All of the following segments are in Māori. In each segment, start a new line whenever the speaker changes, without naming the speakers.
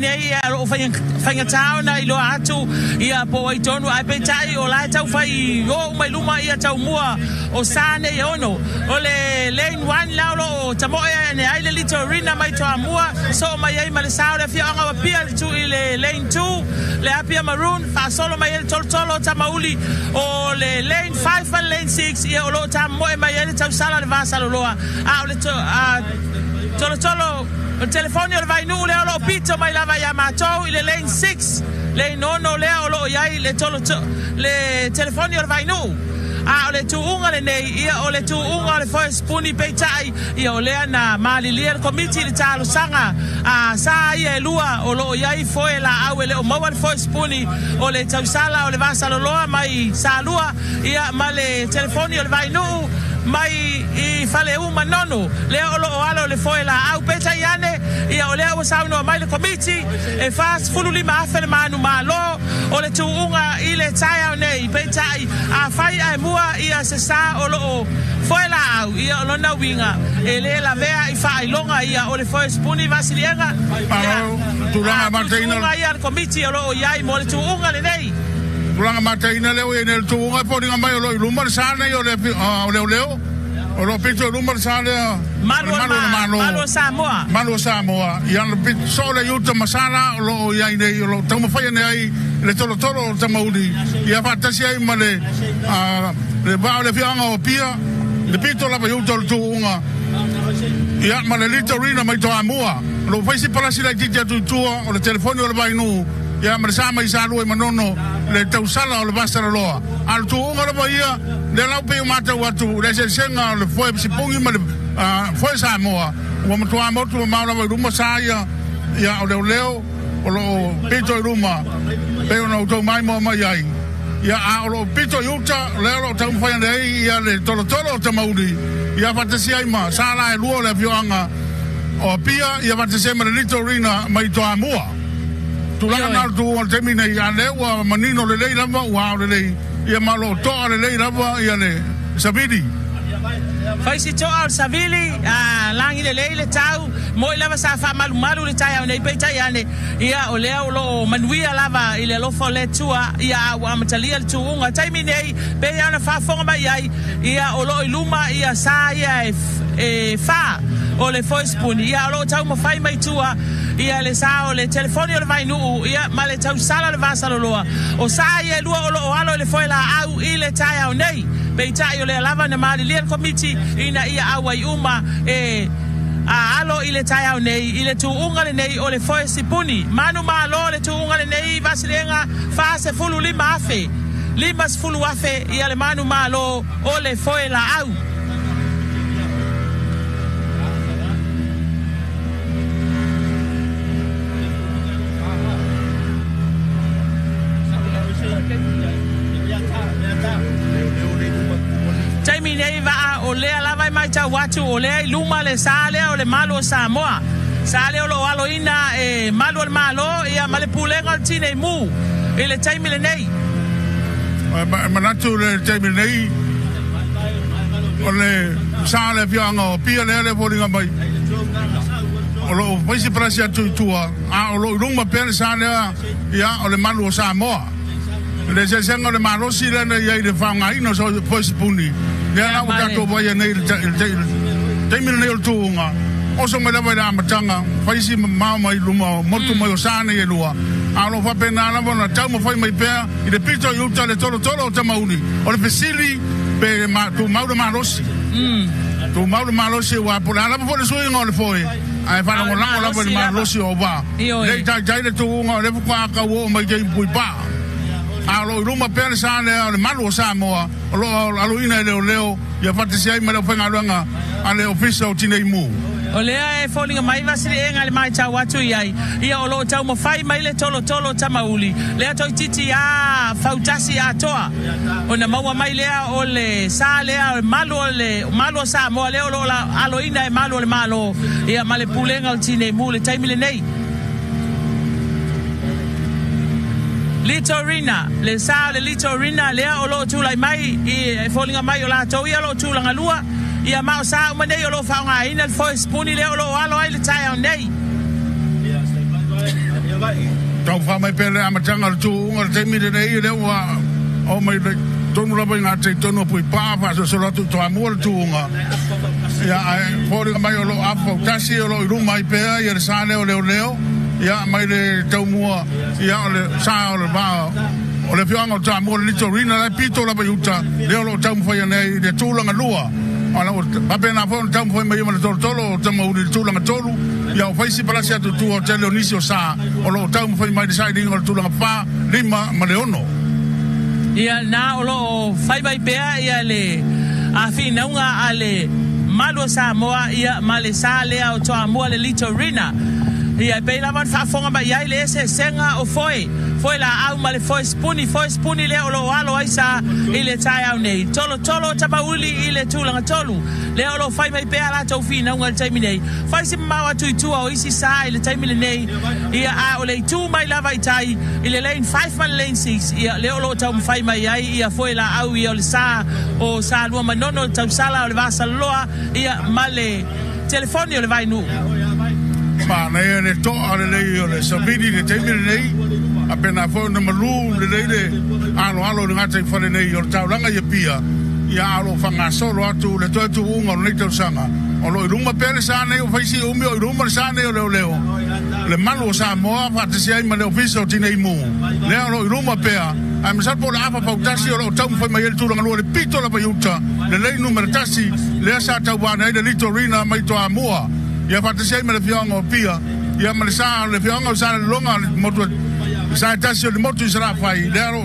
nei o fai tau na ilo atu ia po ai tonu ai petai o la tau fai o mai luma ia tau mua o sane e ono o le lane 1 laulo Samoa ne ai le Little Arena mai toa mua so mai ai male sao le fianga wa pia tu ile lane 2 le apia maroon fa solo mai el tolo tamauli o le lane 5 and lane 6 ia o lo tamo mai el tau sala le vasa lo a o le tolo o telefoni o le vai nu le o lo pizza mai lava ya matou ile lane 6 le nono le o lo ia le tolo le telefoni o le vai nu o le tuunga le nei ia o le tuunga le foi spuni peitai ia o le na mali le committee le talo sanga sa ia lua o lo ia foi la au le o mawal foi spuni o le tausala o le vasa lo loa mai sa lua ia male telefoni o le vai nu mai I fale uma nono le o lo alo le foi la au peitai ane ia o le o sa no mai le committee e fast fulu lima afele manu malo o le tuunga I le taia nei peitai a fai ai ia se sa o lo foi la au ia lo na winga e le la vea I fai longa ia o le foi spuni vasilienga
tu la martina
ia al committee o lo ia I mo le tuunga le nei
Langa martina le o nel tuunga po ni mai o lo lumar sana o le o lo pito lumar sana
malo
Samoa ia le pito sole yuta masana o lo ia nei o lo tamo fai nei le tolo tamauli ia Fautasi ai male le ba le fianga o pia le pito la yuta o tuunga ia male Little Arena mai toa mua lo fai si para si la titia tutua o le telefoni o le vai nu ia male sama I salu e manono le tausala o le vasa loa al tuunga le vai ia le lau pe mata watu le senga le foi si pungi male foi Samoa o matua motu maula vai ruma saia ia o leo o lo pito ruma pe no to mai mo mai ai ia o lo pito yuta le lo tau fai nei ia le tolo tamauli ia Fautasi ai ma sala e luo le fianga o pia ia Fautasi ma le Little Arena mai toa mua tu langa na tu o termine ia le wa manino le lei lava wa le lei ia malo to le lei lava ia le sabidi
fai si to al savili langi le leile tau mo lava sa fa malu le tai nei peitai ane ia o le lo manuia lava ile lo fo le tua ia wa matalia tu unga taimi nei pe ana fa fonga mai ai ia o lo iluma ia sa ia e fa o le foi spuni ia lo tau mo fai mai tua ia le sa o le telefoni o le vai nu ia ma le tau sala le vasa lo loa o sa ia lua o lo alo le foi la au ile tai au nei peitai o le lava na mali le committee ina ia awai uma alo ile tai au nei ile tu unga le nei o le foi sipuni manu malo le tu unga le nei vasilenga fa se fulu lima afe limas fulu afe ia le manu malo o le foi la au o le lava mai ta watu o le luma le sale o le malo Samoa sale o lo alo ina malo al malo ia male pulenga al tine mu ele taimi le nei
manatu le taimi nei o le sale fianga o pia le volinga mai o lo paisi prasia tuitua o lo luma pele sale ia o le malo Samoa le senga le malo sile na ia le fanga ino so poisi puni Nela o tato vai nei taimile nei o tuunga oso me lava la matanga fai si mama I luma motu mai o sane e lua alo fa pena la bona tau mo fai mai pea I le pito yuta le tolo tamauni o le pesili pe ma tu mau de malos tu mau de malos wa pola la fo le sui ngol foi ai fa no la fo le malos o va le tai le tuunga le fa ka wo mai ke pui pa alo luma pele sane le malo Samoa alo ina leo ia Fautasi ai mala fanga longa ale official tinei mu
o lea e folinga mai vasili enga le mai tau watu iai ia o lo tau mo fai mai le tolo tamauli lea toi titi Fautasi toa o na maua mai lea o le sa lea malo Samoa lea o lo alo ina e malo le malo ia male pulenga o tinei mu le taimile nei Little Arena le sa le Little Arena lea o lo tulai mai e folinga mai o la tau ia lo tulanga lua ia mau sa o nei o lo faunga ina le foi spuni lea o lo alo ai le tai au nei
tau fa mai pele amatanga tu ngor te mi de le wa o mai tonu la vai ngate tonu pui pa so lo tu amor tu nga ya pori mai o lo Fautasi o lo ru mai pe ya sa leo ya mai le tau mua ya le sa o le ba o le fianga ta amor litorina la pito la baiuta le lo tau foi nei de tulanga lua ala ba pena fo tau foi mai ma tolo tamo de tulanga tolu ya o faisi para sia tu hotel Onisio sa o lo tau foi mai deciding o tulanga pa lima ma leono
ia na o lo fai bai pea ia le a finaunga ale malo Samoa ia male sale o to amor le litorina ia pe la van fa fonga ba ia le se senga o foi la au male foi spuni le o lo alo aisa ile tai au nei tolo tabauli ile tulanga tolu le o lo fai mai pe ala to fina un time nei fai si mawa tu o isi sa ile time nei ia a o le tu mai lava itai ile lane 5 man lane 6 ia le o lo tau fai mai ai ia foi la au ia le sa o sa lua manono tau sala o le vasa loa ia male telefoni o le vai nu
ma nei le to ale le sabini le time nei apena fo na malu le alo ngata fale nei o taulanga ia pia ia alo fanga solo atu le to tu unga le Tausaga o lo iruma pele sa nei o faisi o mi o iruma sa nei o leo le malo Samoa Fautasi ai ma le ofiso tinei mu le alo iruma pea am sa po la Fautasi o lo tau foi mai tu langa le pito la baiuta le numero tasi le sa tau ba nei le litorina mai to amua ia Fautasi ai ma le fionga pia ia ma le sa le fionga sa longa moto sa tasio le moto sera fai lero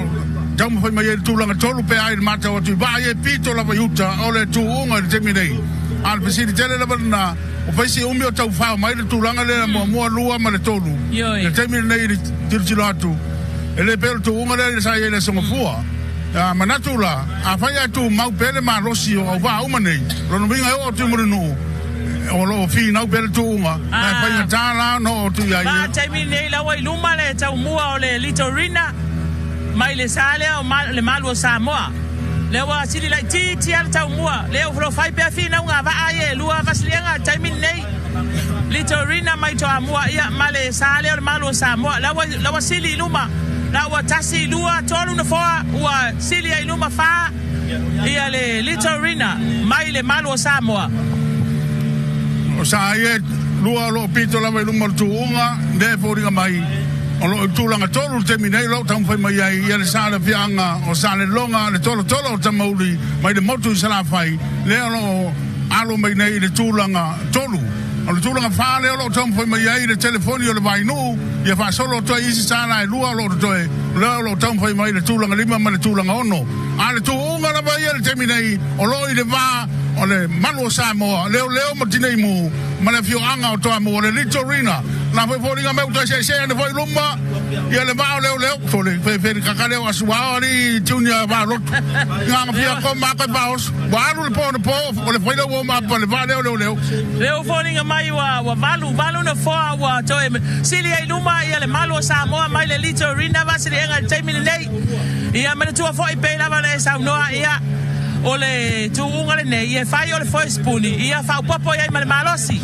tamu fai mai tu langa tolu pe ai mata o tu vai pito la vaiuta o le tu unga le terminei al pesiri tele la bana o faisi umi o tau fa mai le tu langa le mo lua ma le tolu le terminei le tirtilatu ele per tu unga le sa ele so fua a manatula a fai tu mau pele ma rosi o va uma nei lo no vinga o tu murinu o lo fi na per tu unga na fai tala no tu ya
ba terminei la wai luma le tau mua o le litorina mai le sale o le malo Samoa le wa sili la ti al tau mua le o fai pe fina unga va ai lua vaslianga terminei litorina mai to amua ia male sale o le malo Samoa la wa sili luma la wa tasi lua tolu na foa wa sili ai luma fa ia le litorina mai le malo Samoa
o sa ye lua lo pito la mai luma tu unga de foringa mai o lo tulanga tolu terminei lo tau fai mai ai ia le sale fianga o sale longa le tolo tamauli mai le motu sala fai le lo alo mai nei le tulanga tolu o le tulanga fa le lo tau fai mai ai le telefoni o le vai nu ia fa solo to isi sala e lua lo to e lo tau fai mai le tulanga lima ma le tulanga ono ale tu unga la vai le terminei o lo i le va o le malo Samoa leo matinei mu ma le fioanga o to amo le litorina la foi foringa meu to se ne foi luma ia le va leo fole fe kakale o asua ali tunia va lo nga fia ko ma ka baos va lu po o le foi lo ma po le va leo
foringa mai wa valu na fo wa to sili ai luma ia le malo Samoa mai le litorina va se nga taimi nei ia ma tu fo i pe la va le sa noa ia o le tu unga le nei e fai o le foi spuni ia fa popo ia mal malosi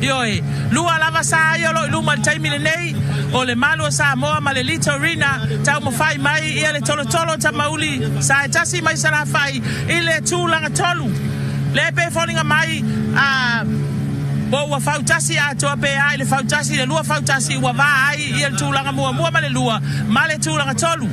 io e lua lava sa io lo luma il time le nei o le malo Samoa ma le litorina tau mo fai mai ia le tolo tamauli sa tasi mai sara fai ile tu langa tolu le pe folinga mai a bo wa Fautasi a to pe ai le Fautasi le lua Fautasi wa vai ia tu langa mua ma le lua ma le tu langa tolu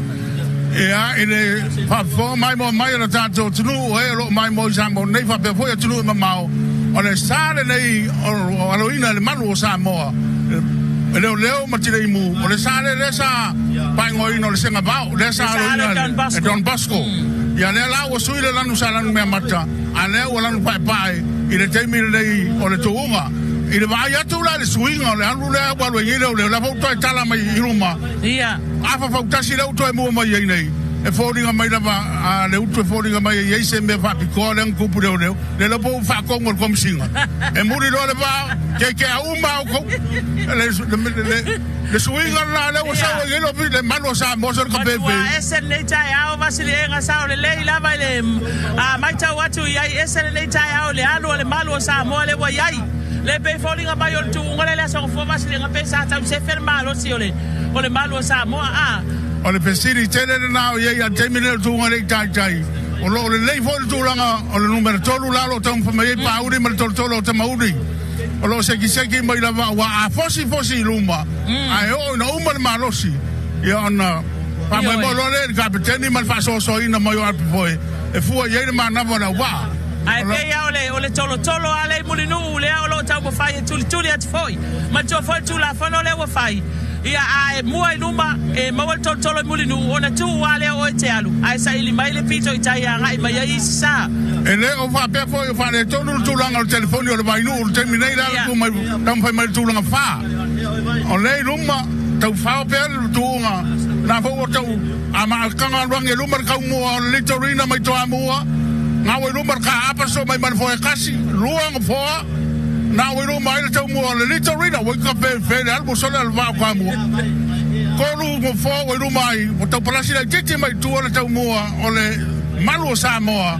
ia ele fa fo mai mo mai na tanto tunu e lo mai mo Samoa nei fa pe fo ya tunu mau o le sale nei o aloina le malo Samoa leo matinei mu o le sale le sa pai ngoi no le senga bau le sa aloina Don Bosco ia le la o suile lanu sa lanu me mata a le o lanu pai i le temi nei o le tuunga i le vai atu la le swinga le anu le wa lo yele o le la foto e tala mai iruma
ia
afa Fautasi le auto e mua mai ai nei e foringa mai lava a le auto e foringa mai ai se me fa piko le nkupu le la po fa kongo le komsinga e muri lo le va ke a uma o ko le swinga la le o sa o yelo le malo sa mo so ko bebe
esen nei tai ao vasili nga sa le lava le a mai tau atu ai esen nei tai ao le alu le malo sa mo le wa ai le pe folinga mai o tu ngale le so fo vasili nga pe sa tau se ferma lo si ole o le malo o Samoa
o le pesiri tele na o ye ya temine tu ngale tai o lo le lei fo tu langa o le numero tolu la lo tam fa mai pa uri mal tolo te mauri o lo se ki mai la wa a fosi luma ai o na uma malosi ya na pa mai mo lo le kapiteni mal fa so ina mai o foi e fu ye ma na bona wa
ai pe ya ole tolo ale mulinu le o lo tau mo fai tuli at foi ma jo foi tu la fa no le wa fai ia ai mua luma e mawal tolo mulinu ona tu wale o te alu ai sa ili mai le pito i tai anga i mai ai sa
ele o fa pe foi fa le tonu tu langa o telefoni o le vai no terminei la tu mai tam fai mai tu langa fa o le luma tau fa pe tu nga na fo tau ama kanga wang e luma ka mo litorina mai to amua nga we luma ka apa so mai man fo e kasi luang fo na we luma ile tau mo le litorina we ka fe albo so le va ka mo ko lu mo fo we luma ai o tau palasi la tete mai tu ole tau mo o le malu Samoa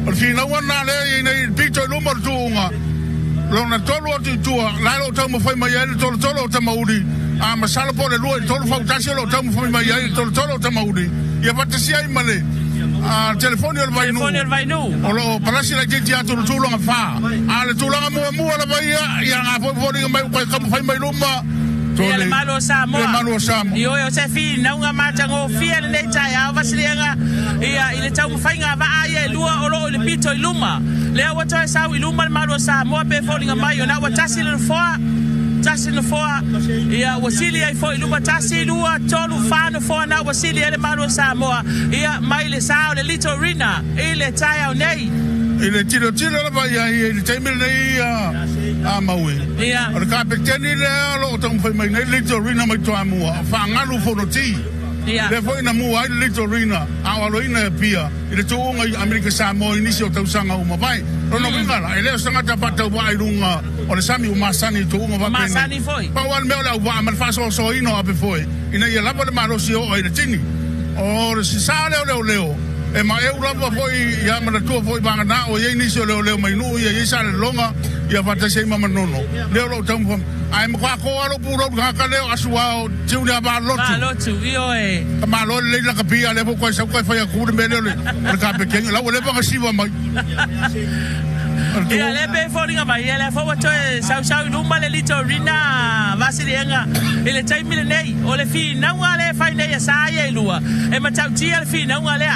o fina wana le nei pito luma tu nga lo na tolo tu la lo tau mo fai mai ile tolo te mauri a masala po le lo tolo Fautasi lo tau mo fai mai ile tolo te mauri ia Fautasi ai male a telefoni o vai nu o lo palasi la gente atu tu longa fa a le tu longa mo la vai ia nga fo mai ka fai mai luma
le malo Samoa yo se fi na nga mata ngo fiel nei tai a vasilianga ia ile tau fai nga va ai lua o lo le pito luma le wa tai sa luma malo Samoa pe fo nga mai na wa tasi le fo ia wasili ai fo luma tasi lua tolu fa no fo na wasili le malo Samoa ia mai le sa le litorina ile tai au nei
ile tiro la vai ai ile temel nei a maui o le kapiteni le lo tong fai mai nei litorina mai to amua fa ngalu fo no ti le foi na mua ai litorina a lo ina pia ile to ngai America Samoa inisio Tausaga uma vai no ngala ile sanga ta pata wa ilunga o le sami uma sani to uma va
masani foi
pa wal me la wa mal fa so ino ape foi ina ia la le malo si o ile tini o le sale o leo e ma eu lava foi ia ma tu foi banga na o ye inisio leo mai nu ia sale longa ia Fautasi mama nono leo lo tam fo ai mo ko alo puro ka leo asua tiu ni ba lotu
io e
ma lo le la kapia le ko sa ko fa ku me le ka pe ken la le ba si va mai
ia le pe fo ringa mai ele fo to sau luma le litorina vasilianga ele tai mile nei o le fi na ngale fa nei sa ia lua e ma tau ti al fi na ngale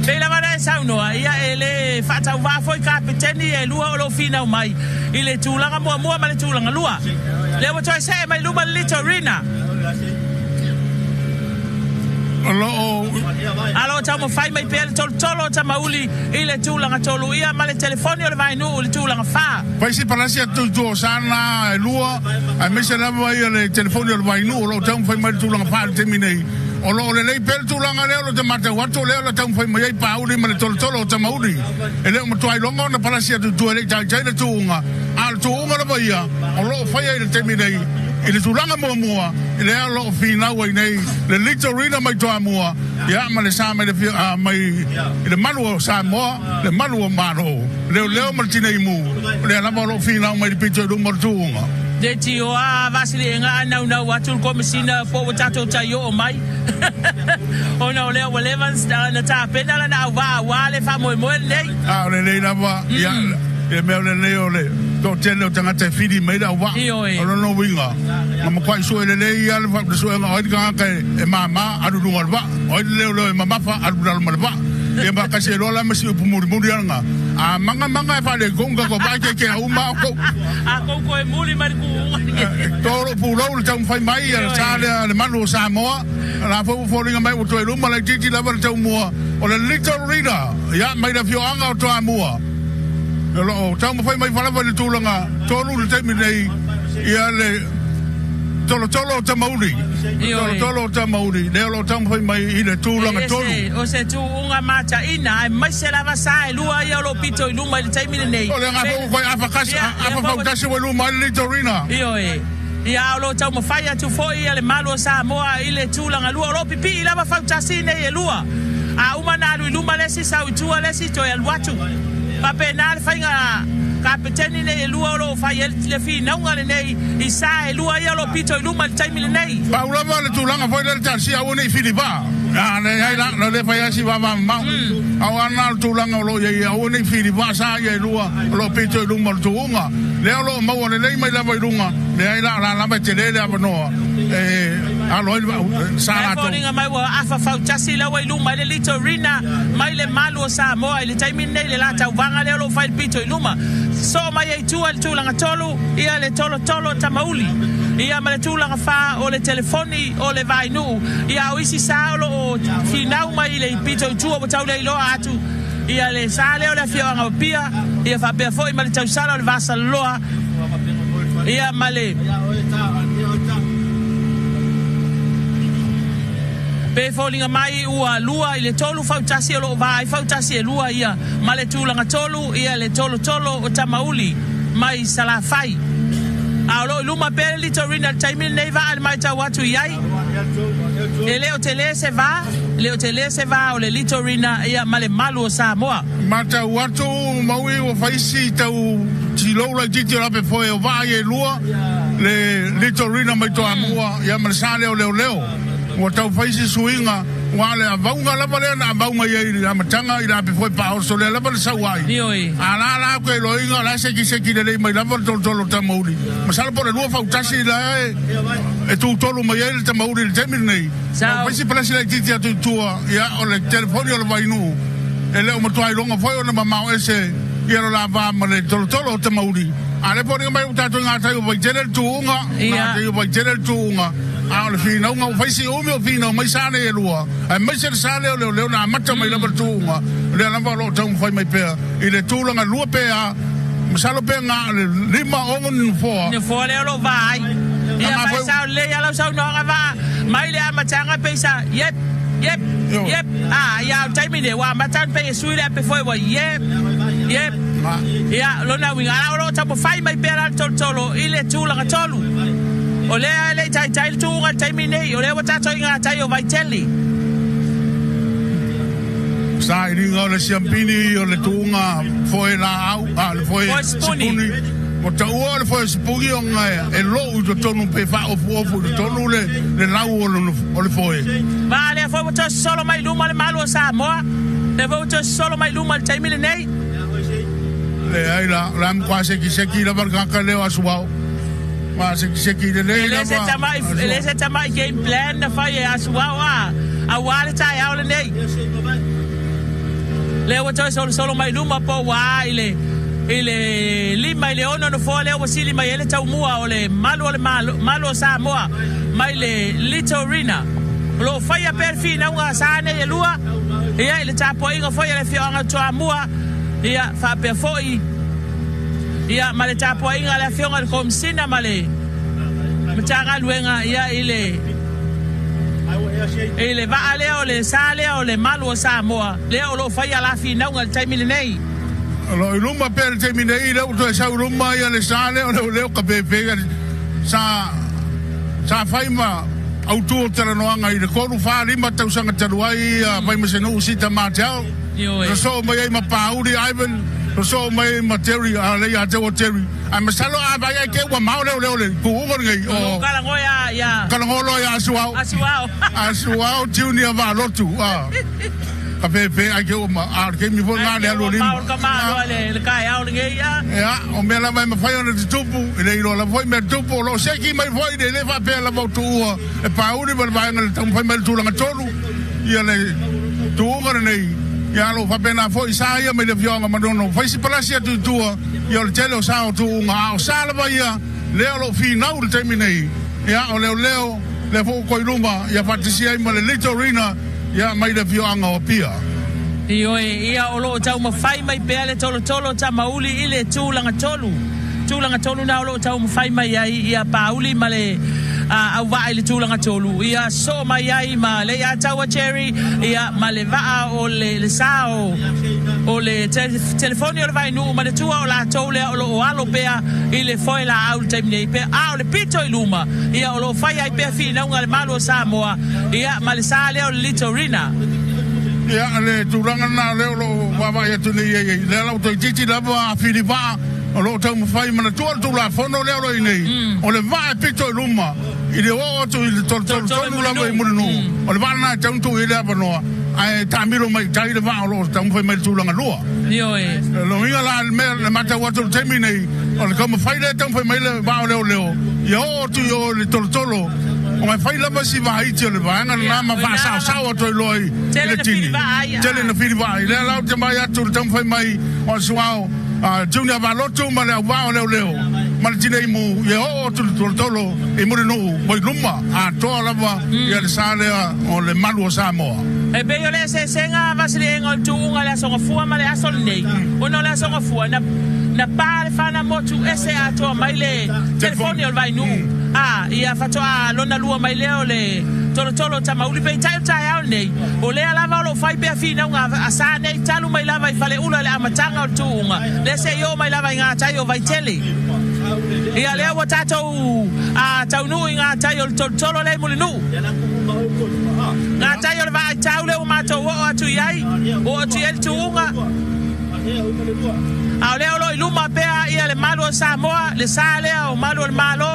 pe la vara sa no ia ele fa tau va foi kapiteni e lua o lo fi na mai ile tulanga mo ma le tulanga lua le wa to sai mai luma litorina alo tamo fai mai pe tolo tamauli ile tulanga tolu ia ma le telefoni o le vai no le tulanga fa
pai si palasi tu sana e lua a mese la vai le telefoni o le vai no lo tamo fai mai tulanga fa terminei o lo le pel tulanga le lo te mate wato le tamo fai mai pa uli ma le tolo tamauli e le mo tuai longa na palasi tu le tai le tunga al tunga la vai o lo fai le terminei ile tulanga mo ile lo fina wa nei le litorina mai to amua ya ma le sa mai le mai ile malu Samoa le malu maro le martina imu le la mo fina mai le pito do mortunga
de tio a vasilianga na watu ko mesina po tato tayo mai ona le levans na ta pena na wa le fa mo nei
le la va ya e me le to tele tanga te fidi mai da wa no winga ma kwa so le ia le fa so nga ka e mama adu dunga wa o le mama fa adu dal malva e ba ka se lo la mesi pu muri nga a manga fa le gonga ko ba ke uma ko
e muri mar ku
toro pu lo le tam fai mai sa le manu Samoa la fo ringa mai o to lu ma le titi la ba to mo o le little reader ya mai da fio anga to amua lo tamo fai mai fala le tulanga tolu le terminei ia le tolo tamauri le lo tamo fai mai ile tulanga tolu
o se tu unga mata ina mai se lava sai lua ia lo pito luma le terminei
o le nga ko afa Fautasi we luma le torina
ia lo tamo fai tu foi ile malo Samoa ile tulanga lua lo pipi lava Fautasi nei lua a uma na luma le si sa tu le si to el watu papenal fai nga kapiteni nei lua lo fai le fina unga nei I sa lua ia lo pito luma taimi nei
Paula vale tulanga foi le tarsi a one Filipa ne ai la no le fai si va ma awana tulanga lo ia one Filipa sa ia lua lo pito luma tuunga le lo mau le nei mai la vai lunga le ai la ba tele le abano alo sa
to ninga mai wa afa fautasi la wai luma le lito rina mai le malu Samoa le taimi nei le la tauanga le lo fai pito luma so mai ai tu al tulanga tolu ia le tolo tamauli ia ma le tulanga fa o le telefoni o le vainu ia o isi sa o finau mai le pito tu o tau le lo atu ia le sale o le fianga pia ia fa pe foi ma le tausala le vasaloa ia male pe folinga mai ua lua ile tolu fautasi lo vai fautasi lua ia male tulanga tolu ia le tolo o tamauli mai sala fai alo luma pe litorina taimi neva al mai tawatu yai ele o tele se va o le litorina ia male malu o Samoa
mata watu maui o faisi tau tilo la titi la pe foi o vai lua le litorina mai to amua ia marsale o leo o tau faisi suinga wale avaunga la pale na avaunga ye la matanga ila pe foi pa o sole la pale sawai ala ko lo inga la se ki le mai la tolo tamauli masala por lo fautasi la e tu tolo mai le tamauli le terminei faisi place la titi tu ya o le telefoni o le vainu ele o moto ai longa foi o na mama ese ia lo la va ma le tolo tamauli ale por mai utato ngata o vai tele tuunga na te vai tele tuunga al fino nga faisi o mio fino mai sane e lua ai mai se sale o le na mata mai la bertunga le na valo tong fai mai pe ile tulanga lua pe a masalo pe nga lima ongun fo
ne fo le lo vai ia mai sa le ya lo sa no va mai le matanga pe sa yep ya taimi de wa matan pe suile pe foi wa yep ya lo na winga lo tapo fai mai pe al tolo ile tulanga tolu o le tai tu nga taimi nei o le wata to nga tai o vai teli
sai ringa le champini o le tunga foi la au al foi spuni o ta o le foi spuni o nga e lo u to no pe fa o fu to no le lau o le foi
vale foi to solo mai luma le malo Samoa le foi to solo mai luma taimi nei
le ai la ram quasi ki la barca le asuao mas seki de le
ele se tama game plan na fa ya suwa a wale tai au nei le wato solo mai luma po wa ile lima ile ono no fo le wasili mai ele tau mua ole malo Samoa mai le litorina lo fa ya perfina nga sane e lua ia ile tapo inga fo ya le fianga to amua ia fa pe foi ia male tapo inga la fionga kom sina male mtanga luenga ia ile va ale o le sale o le malo Samoa le o lo fai ala fina ngal taimi nei
lo luma per taimi nei le to sa luma ia le sale o le ka pe sa fai ma auto teranoanga i le koru fa lima Tausaga taluai vai maseno sita matau so mai ma pauri Ivan so mai materi ale ya te wateri a masalo a vai ke wa mau le ku ngai o
kala
ngoya ya asuao junior va lotu ka pe a ke ma a ke mi fo na le lo lima
ka ma le kai au ngai
ya o me la mai ma fai ona tupu le lo la foi me tupu lo se ki mai foi de le va pe la motu e pauri va ngal tam fai me tu la tolu ia le tu nei ya lo fa pena foi sa ia me le fionga madono foi si palasia tu ia le tele o sa tu nga o sa la ia le lo finau le terminei ya o le fo ko iluma ya fatisia i le litorina ya mai le fionga o pia
ia o lo tau ma fai mai pe le tolo tamauli ile tulanga tolu na o lo tau ma fai mai ia pauli male au va ile tulanga tolu ia so mai ai ma le ya tawa cherry ia ma le va o le sao o le telefoni o vai nu ma le tua o la tole o lo alo pea ile foi la au temne pe o le pito iluma ia o lo fai ai pe fina un malo Samoa ia ma le sale o litorina
ia le tulanga na le lo va ya tu le la to titi la va Filipa o lo tau mawhai mana tua tu la fono leo lo inei o le vae pito luma i le o tu i le tolu lava i mulinu o le vae na tau tu i le apanoa ai tamiro mai tai le vae o lo tau mawhai mai tūlanga lua lo inga la le mata watu temi nei o le kau mawhai le tau mawhai mai le vae leo i o tu i o le tolu o mai fai lava si vai te le vanga na ma va sa to loi le tini tele na fili vai le lau te mai atu tam fai mai o suao junior va lotu ma le va o leo ma le tini mu ye o tu tolo e mo no mo luma a to lava ya le sale o le malu Samoa
e be yo le se senga va se le ngol tu unga le so fu ma le asol nei o no le so fu na pare fana motu ese ato mai le telefoni o vai nu ia fatoa lona lua mai leo le tolo tamauli pe tai au nei o le lava lo fai pe fina nga asa nei talu mai lava i fale ula le amatanga o tuunga le se yo mai lava nga tai o vai tele ia le wa tato tau nu nga tai o tolo le mulinu nga tai o vai tau le o mato o atu yai o atu el tuunga a leo lo iluma pea ia le malo Samoa le sale o malo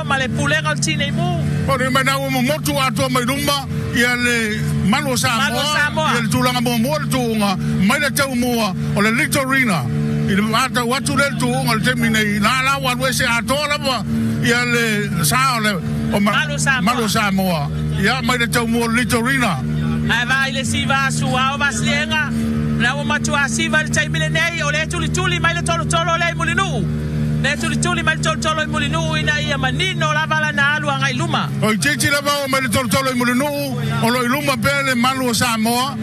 ma le pulenga tine mu
o le mana o motu ato mai luma ia le malo Samoa ia le tulanga mo tuunga mai le tau mua o le Litorina i le ata watu le tuunga le temine la wa wese ato la ia le sa o malo Samoa ia mai le tau mua Litorina
ai vai le siva suao vaslenga na o matua siva le taimile nei o le tuli mai le tolo le mulinu le tuli mai le tolo mulinu ina ia manino la vala na alu ngai luma
o chichi la va o mai le tolo mulinu o lo luma pe le malu Samoa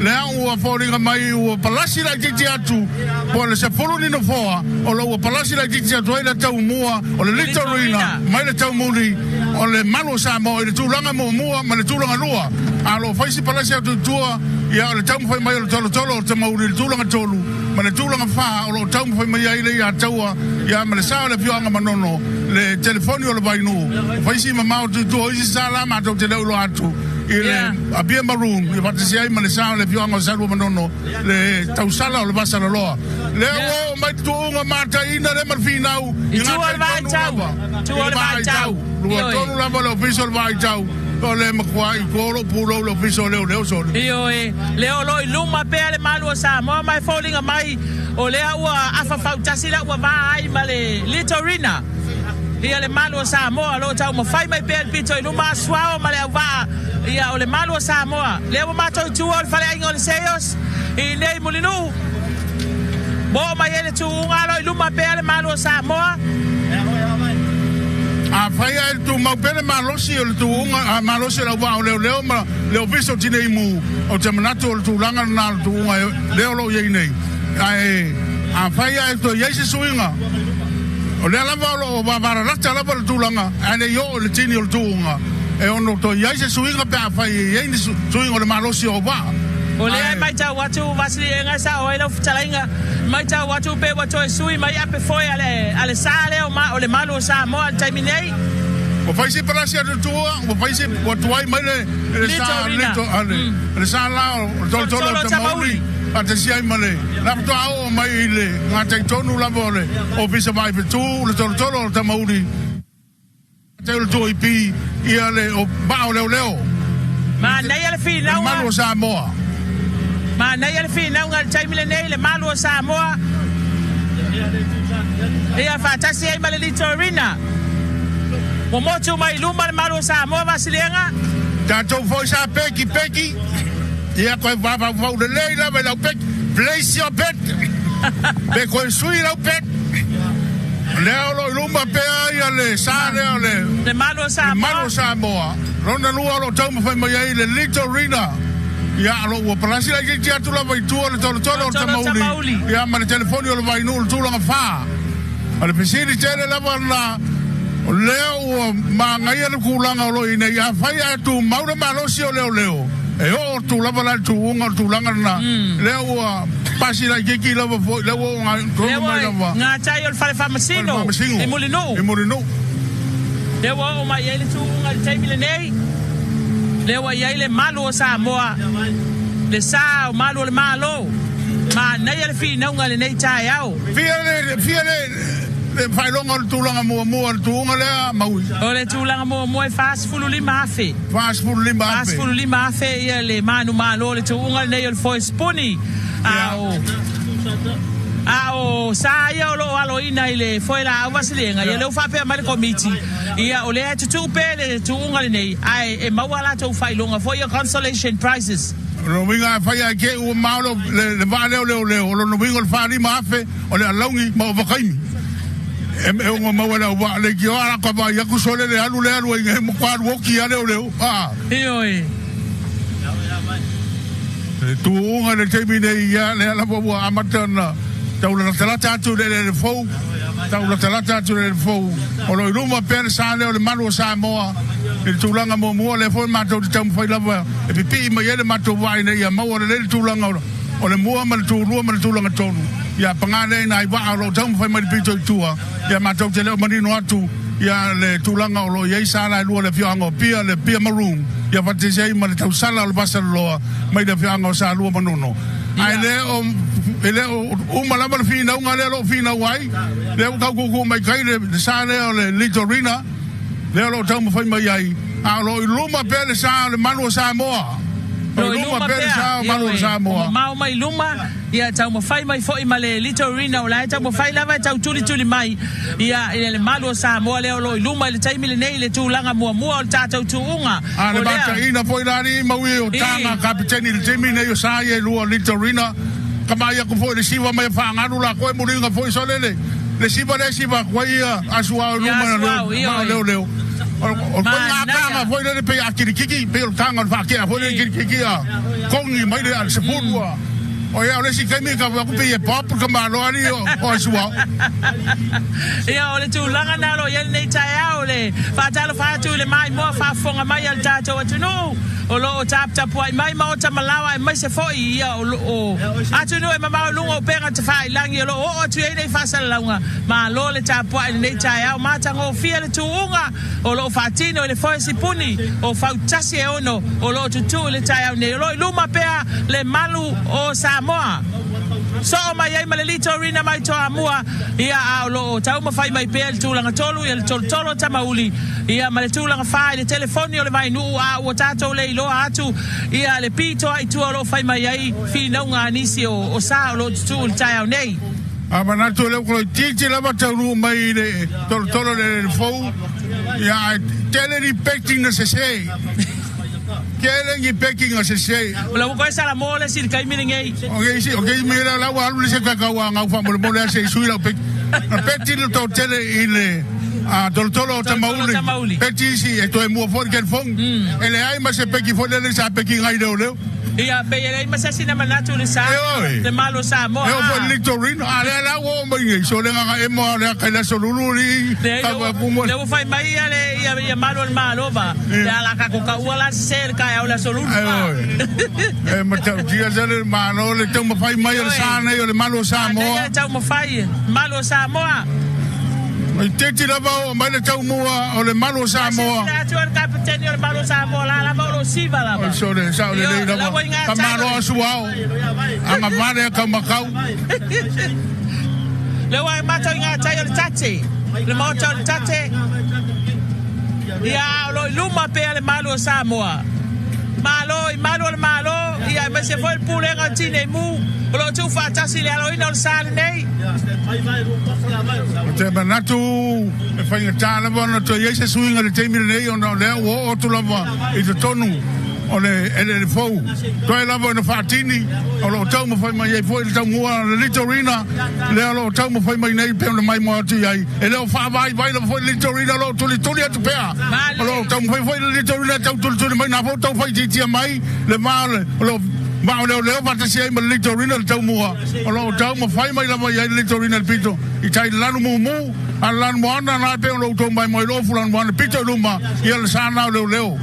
le o foringa mai o palasi la chichi atu po le se fulu ni no foa o lo palasi la chichi atu ile tau mua o le Litorina mai le tau muli o le malu Samoa le tulanga mo mua ma le tulanga lua a lo faisi palasi atu tua ia le tau fai mai o tolo te mauri le tulanga tolu ma le tulanga fa o lo tau fai mai ai le ia taua ia ma le sa le fioanga manono le telefoni o le vainu faisi ma mau tu isi sala ma to te lo atu ile abia maroon ia patisi ai ma le sa le fioanga salu manono le tausala o le basa la loa le o mai tuunga mata ina le marfinau
tu o vai tau
lo tonu la lo visual vai tau o le makua i koro pulo lo piso leo so
leo lo iluma pe le malu Samoa mai falling mai o le ua afa Fautasi la ua vai ma le Litorina ia le malu Samoa lo tau mo fai mai pe pito iluma swao ma le va ia o le malu Samoa le o mato tu o fale ai seos i nei mulinu bo mai ele tu ngalo iluma pe le malu Samoa
a fai ai tu mau pele malosi o tu unga malosi la wa leo ma leo viso tine mu o te manato o tu langa na tu unga leo lo ye nei ai a fai ai to ye se suinga o le la va lo va para la tala por tu langa ane yo le tini o tu unga e ono to ye se suinga pe a fai ye ni suinga le malosi o va
o le mai ta watu vasili nga sa o elo futalinga mai ta watu pe watu sui mai ape foi ale sale o le malu Samoa taiminei
o fai se para sia tu o fai se watu ai mai le sa le sa la o tolo te mauri ate sia ai male la to ao mai le ngata tonu la vole o visa vai pe tu le tolo te mauri te le to ipi ia le o ba o leo
ma nei ale fi na
malu Samoa
ma nei al fina un taimile nei le malu Samoa ia Fautasi ai male Litorina mo motu mai luma le malu Samoa vasilenga
tato foi sa peki ia ko va le leila ve la peki place your bet be ko sui la peki leo lo luma pe ia le sa
le malu
Samoa ronda lua lo tau mai mai le Litorina ia lo o palasi la que tu la vai tu le tolo te mauli ia ma le telefoni o le vai no tu la fa ale pesiri tele la bana leo ma ngai le kulanga lo ina ia fai tu maure malosi o leo e o tu la bala tu unga tu langa na leo pasi la que la vo leo
nga tai o fale famasino e mulino leo o mai ele tu unga tai milenei leo ai le malu Samoa le sa o malu le malo ma nei le fi na unga le nei tai au
fiele le failonga le tulanga mua le tuunga lea maui.
O le tulanga mua fast fululima afe.
Fast fululima
afe ia le manu malo le tuunga nei o foi spuni. Ao sa ia o lo aloina ile foi la wasilenga ia le fa pe mai komiti ia o le tu pe le tuunga nei ai e mawala to failonga foi your consolation prizes.
No winga fai ke o malo le vale o lo no winga fa ni mafe o le alongi ma vakaimi e o mawala wa le ki ora ka ba ya ku sole le alu e mo kwa woki ale o
e
tu unga le termine ia le ala bo amatana taula talata tu le fo taula talata tu le fo o lo ruma per sa le malu Samoa il tulanga mo le fo ma to tam foi lava e pipi ma ye ma to vai ne ia ma o le tulanga o le mua ma tu tulanga tonu ia pangane na iwa lo tam foi ma pito tua ia ma to le manino atu ia le tulanga o lo ye sa la lu le fiango pia le pia maroon ia fate sei ma le tausala le basalo mai le fiango sa lu manono ai le o malama le fina unga le lo fina wai le ka ku mai kai le sa le litorina le lo tamo fai mai ai a lo luma pe le sa le manu Samoa lo luma pe sa manu Samoa
mau mai luma ia tamo fai mai foi male litorina o la tamo fai lava tau tuli mai ia le manu Samoa le lo luma le taimi le nei le tulanga mua o tata tuunga
a le bata ina foi lani maui o tanga kapiteni le taimi nei o sa ia lo litorina kama ia ko foi le siwa mai fa nganu la ko muringa foi solele le siwa kwai asua luma leo o kanga foi le pe akirikiki pe o tanga fa ke foi le kirikiki kongi mai le al sepulua o ia le si kemi ka ku pe pop kama lo ani o asua
ia o le tulanga na lo ia nei tai au le fa talo fa tu le mai mo fa fonga mai al tato atu no o lo tap ai mai ma o tamalawa mai se foi ia o atu no e mama lungo penga te fai langi lo o tu e nei fa salanga ma lo le tap ai nei tai au mata ngo fia le tuunga o lo fatino le foi sipuni o fautasi e ono o lo tu le tai au nei lo luma pea le malu o Samoa so mai ai malelito rina mai to amua ia a lo tau ma fai mai pel tulanga tolu ia tolo tamauli ia male tulanga fai le telefoni o le vai nu a o tato le lo atu ia le pito ai tu lo fai mai ai fina nga nisi o sa lo tu tai au nei
ama to le ko titi la bataru mai le tolo le fo ia tele respecting se sei Kele packing as say.
Wala ko sa la mole sil kay miningay.
Okay, mira la wa lu se ka wa nga fa mo le se suila pek. Peti lo to tele ile a tolo tamauli. Peti si e to e mo for ken fong. Ele ai ma se peki fo le sa peki ngai le.
Ia be ele ma se sina manatu le sa. Le malo sa mo.
E fo Victorino ale la wo mo ngi so le nga e mo le ka la solululi.
Le wo fai mai ale ia malo ba. La ka ko ka wala cerca e la soluzione
ma dia dele malo le tamo fai mai le sana e le malo Samoa
tamo fai malo Samoa
ma teti la ba mai le tamo o le malo Samoa
la tu capitano le malo Samoa la ba lo siva la ba
so le sa le la ba kamaro suao ama vale kamakau
le wa mata nga tayo tate le moto tate ia lo luma pe le malo Samoa malo ia me se foi pule ngantine mu lo tu Fautasi le alo ino sal nei
te banatu e fai tala bona to yese swinga le temi nei ona le o tu lava i te tonu ole fo to e lava no fatini o lo tau mo fai mai foi le tau mua le litorina le lo tau mo fai mai nei pe mai mo tu ai e le fa vai lo foi litorina lo tu atu pea lo tau mo foi le litorina tau tu mai na fo tau fai ti mai le male lo ma le Fautasi ai le litorina le tau mua o lo tau mo fai mai la mai le litorina le pito i tai lanu mu alan mo ana na pe lo tau mai lo fulan mo le pito luma ia le sana leo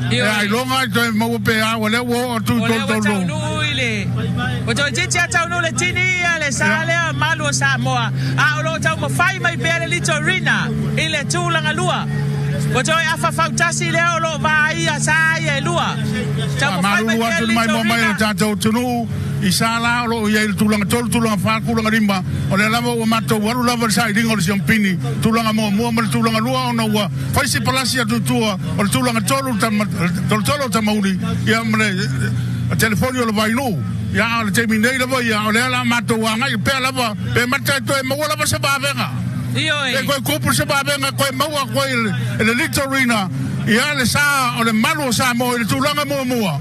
ai longa to mo pe a wala wo tu
o to titi tau no le tini le sale malo Samoa a lo tau mo fai mai pe le litorina ile tulanga lua o to afa Fautasi le lo vai a sai e lua tau mo fai mai
mai tato tunu Isala lo ia tulang tol tulang fa kulang rimba ole lava o mato waru lava sai dingo le siampini tulang mo tulang lua ona wa faisi palasia tutua o tulang tolu tolo tamauri ia mele telefonio le vai no ia le temi nei lava ia ole la mato wa ngai pe lava pe mata to e mo lava se ba venga e ko kupu se ba venga ko mo ko le litorina ia le sa ole malu sa mo le tulang mo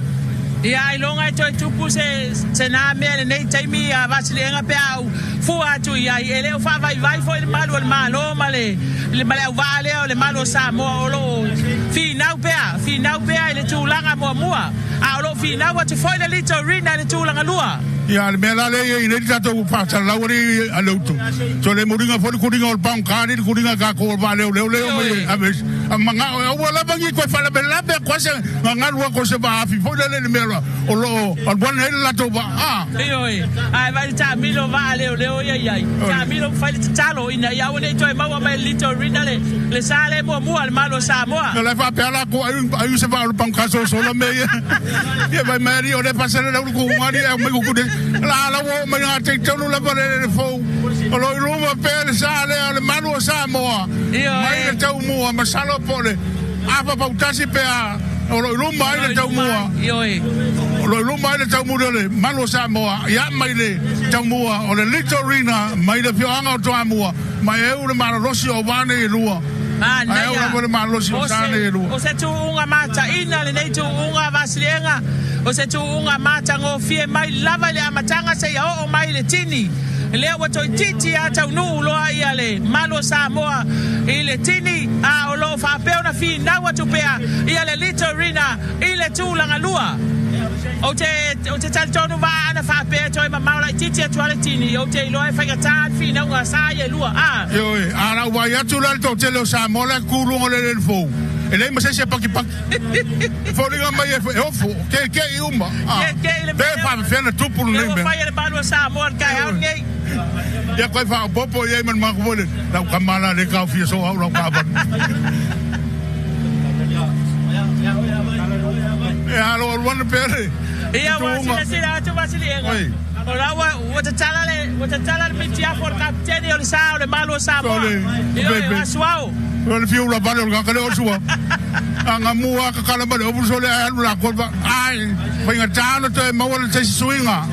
ia ilonga to tupu se na me nei taimi a vasilenga pe au fua tu ia ele o fa vai foi malo malo male le male vale o le malo Samoa o lo finau pe ele tulanga mo a lo finau wa tu foi le litorina le tulanga lua
ia le mela le i nei tato pa sa lauri a lotu so le muringa foi kuringa o pang kari kuringa ka ko vale o le mai aves manga o wala bangi ko fa la bella be ko se nga lua ko se ba fi foi le mela o lo al bon hele la to ba ai vai
ta milo vale o le ia ta milo fa le talo ina ia o le to ma mai litorina le sale mo al malo Samoa
le fa pe la ko ai se va o pang ka so lo me ia vai mari o le pasare le ku ngari e me ku de la wo me nga te tonu la pare le fo o lo luma pe le sale le malo Samoa mai le tau mo ma salo pole apa Fautasi pe o lo luma ai le tau mo lo luma ai le tau mo le malo Samoa ia mai le tau mo o le litorina mai le fioanga o toa mo mai e le mara rosi o vane e lua ai o le mara rosi o sane e lua
o se tu unga mata ina le nei tu unga vasilenga o se tu unga mata ngo fie mai lava le amatanga se ia o mai le tini le wa to titi ata nu lo ia le malo Samoa ile tini a o lo fa pe ona fi na wa tu pe ia le litorina ile tulanga lua o te tal tonu va ana fa pe to ma maula titi atu ale tini o te lo fa ta fi na wa sa ye lua
yo ara wa ya tu la to te lo Samoa ku lu le fo ele ma se paki folinga mai e ofo ke uma be fa fena tupu le
me fa le malo Samoa ka ha ngai
ya ko fa popo ye man ma ko le la kamala le ka fi so la ka ba ya lo one pere
ya wa sila tu vasilenga ora wa tala le mitia for captain o sa le malo Samoa yo suao
le fiu la bale ka le o sua anga mua ka kala bale o so le alu la ko ba ai fa ngata to ma wala se swinga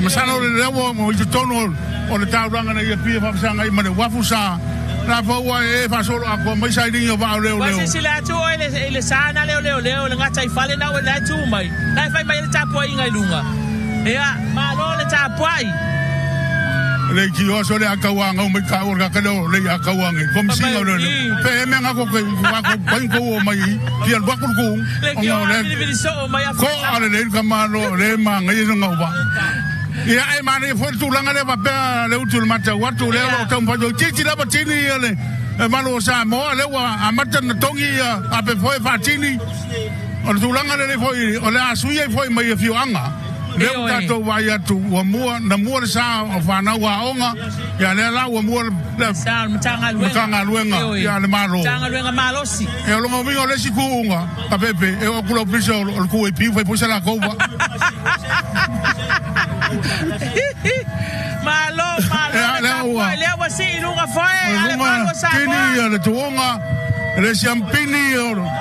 masana le lewo mo i tono o le tauranga na ia pia fa sanga i mane wafu sa na fa wa e fa solo a ko mai sai dingo ba leo
wa sila tu o le sana leo le ngata i fale na o le tu mai na fa mai le tapo i ngai lunga ia ma lo le tapo ai
le ki o so le akawanga o me ka o ka lo le akawanga kom singa le pe me nga ko ko ko mai ki al bakul ko
le so mai
ko ale le ka ma lo le ma ngai nga ba ia ai mane fo tulanga le va pe le utul mata watu le lo tam fa do titi la batini le malo Samoa le wa amata na tongi a pe foi fatini o tulanga le foi o le asuia foi mai fioanga le tato vai atu wa mua na mua sa o fa na wa onga ya le la wa mua le
sa mtanga
luenga ya le malo
mtanga luenga malosi
e lo ngo vingo le sikunga ka pepe e o kulo piso o ku e pi foi pusa la kova
malo le wa si lunga foi ale malo sa
kini le tuonga le champini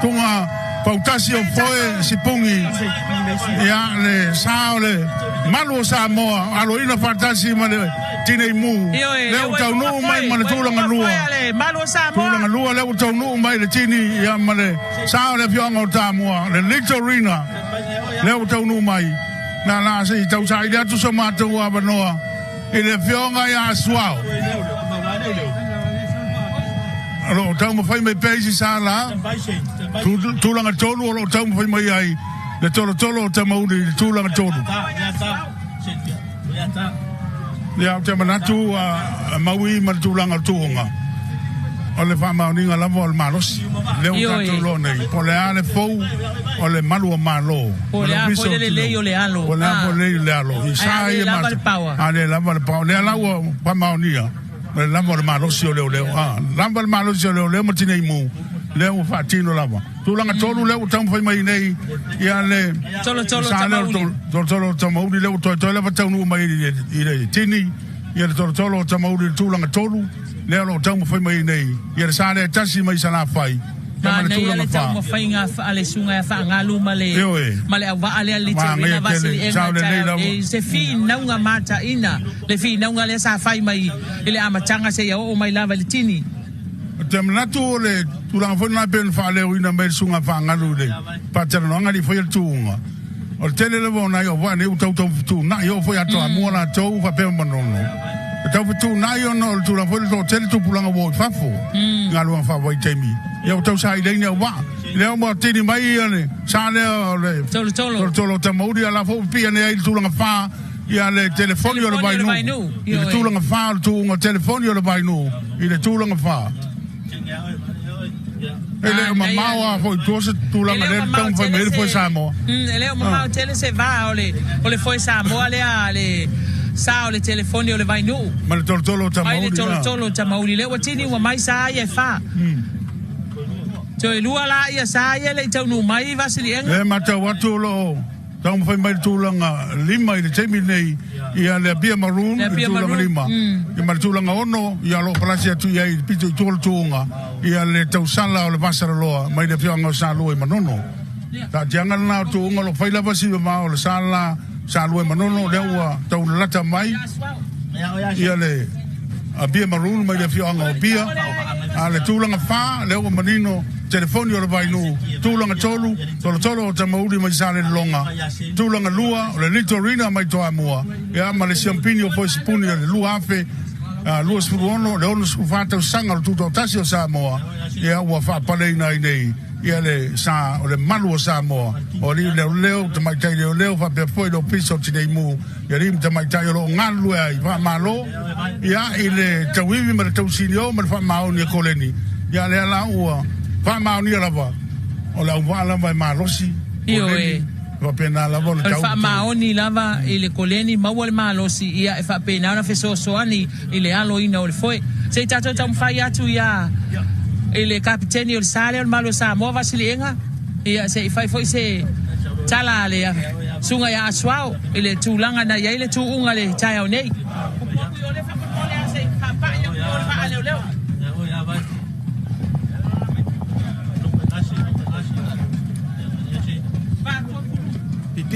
tunga Polynesia foi sipungi ya le sao le malo Samoa alo ina Fautasi male tine mu le tau no mai male tulanga lua
malo Samoa
tulanga lua le tau no mai le tini ya male sao le fionga o tamua le litorina le tau no mai na la se Tausaga dia tu sama tu wa banoa ele fionga ya swao alo tau mo fai me pesi sala tulanga tolu o tau mo fai mai ai le tolo tamo ni tulanga tolu ya te manatu a maui ma tulanga tuonga o le fama ni ngala vol malos le o tolo nei po le ale fou o le malu malo
o le o le alo
o le alo i sai ma ale la val pa le ala o pa maonia le lamba le malo si o le lamba le malo si o le mo tinei mu le o fatino lava tulanga tolu le o tamu fai mai nei ia le
tolo
tamauli le o to le fatanu mai i le tini ia le tolo tamauli tulanga tolu le o tamu fai mai nei ia le sale tasi mai sana fai
ia le tamu fai nga ale sunga fa ngalu male ava ale le tini vasili e se fi naunga mata ina le fi naunga le sa fai mai ile amatanga se ia o mai lava le tini
tem natu le tulanga foi na ben fa le uina mai sunga fa ngalu le patera no ngari foi tuunga o tele le bona yo va ne utou tu na yo foi ato mo na tou fa pe manono tau tu na yo no tulanga foi to tele tu pulanga wo fa fo ngalu fa voi temi yo tau sai le ne wa le mo tini mai ane sa le tolo tamauri ala fo pia ne il tulanga fa ia le telefonio le vainu ile tulanga fa tu telefonio le vainu ile tulanga fa ele mamawa foi tosse tulanga le tão foi mesmo foi Samoa
ele mamawa tele se va ole foi Samoa ale sa ole telefone ole vai no
ma le tolo
tamauri le watini wa mai sa ia fa to lua la ia sa ia le tau no mai vasilienga
e mata watu lo tau foi mai tulanga lima ile temi nei ia le bia maroon tulanga lima i ma tulanga ono ia lo plasia tu ia pito tulunga ia le tausala o le vasara loa mai le fianga sa lo e manono ta janga na tulunga lo faila vasi ma o le sala sa lo e manono le wa tau lata mai ia le a bia maroon mai le fianga o bia a le tulanga fa le o manino telefonio le vai no tulanga tolu tamauli mai sale longa tulanga lua le litorina mai toa moa e ama le champigno poi spuni le lua afe lua spuono le ono sfata sanga tutto tasio Samoa e wa fa palena nei ia le sa o le malu Samoa o li le leo tamai tai le leo fa pe foi do piso tinei mu ia rim tamai tai lo ngalu ai va malo ia ile tawivi ma tausinio ma fa maoni koleni ia le la ua fa maoni lava o la uvala vai malosi
io e
va pena lava o
fa maoni lava ile koleni ma wal malosi ia fa pena na feso soani ile alo ina o foi se tato tam fai atu ia ile kapiteni o sale o malo Samoa vasilienga ia se fai foi se tala le sunga ya aswao ile tulanga na ia ile tuunga le tai au nei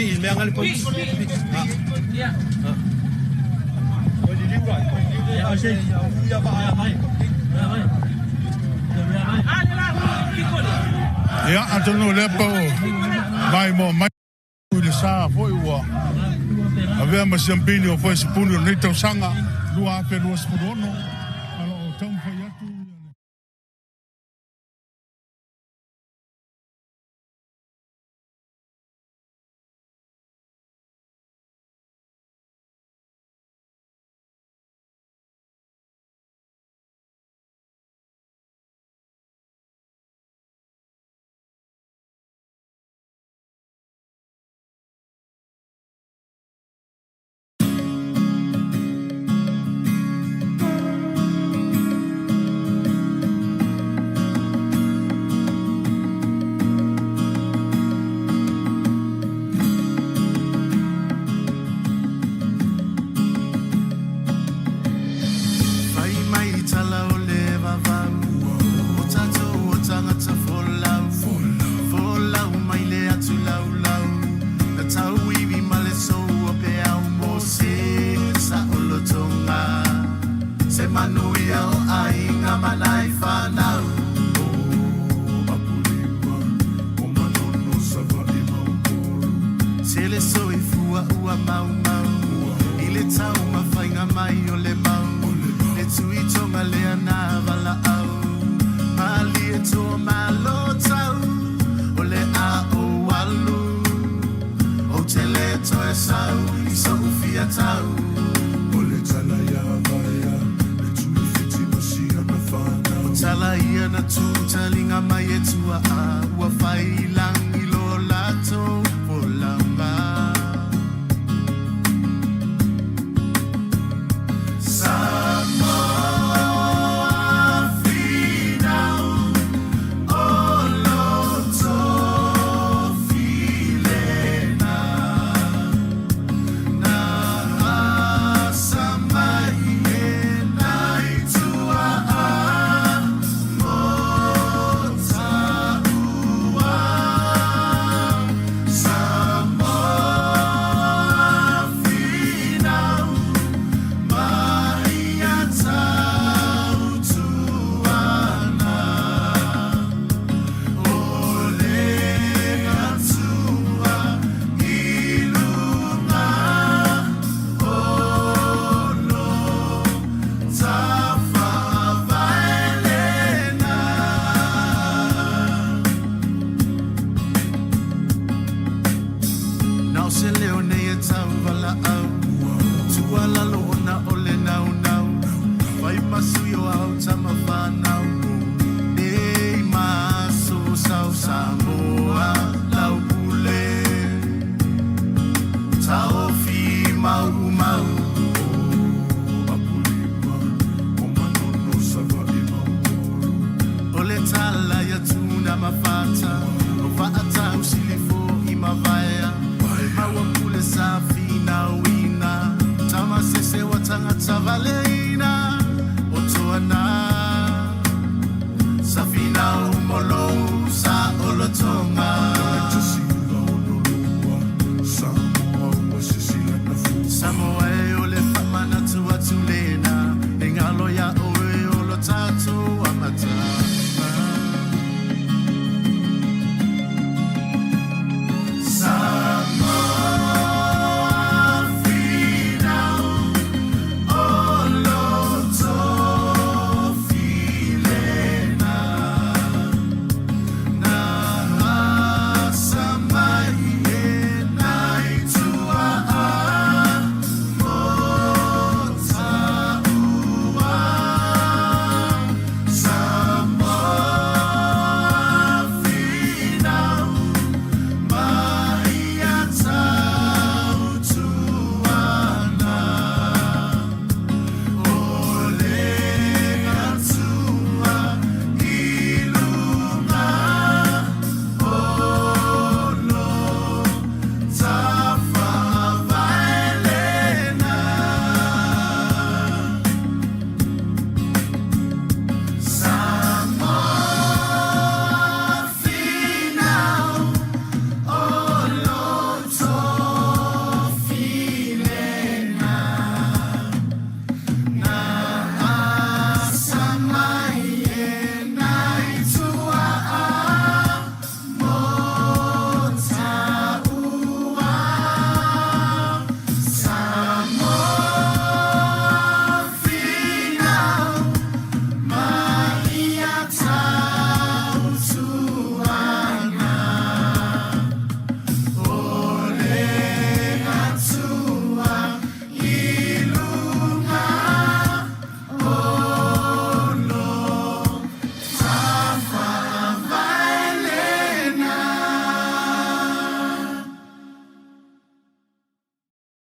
il met en police.
Ja, atono lepo mai mo mai le sa foi wa avea ma champigno foi spuni nei Tausaga lua pe lua spudono alo tau foi atu
Samoa, final. Oh. o se leo nei e tau wala au tua lalo ona ole nau nau vai pasui o au tama whanau ei maso sau Samoa lau pule tau fi mau mau o apulipa o manono sava i mau ole tala ya tuna mafata o vaatau silifo i mavae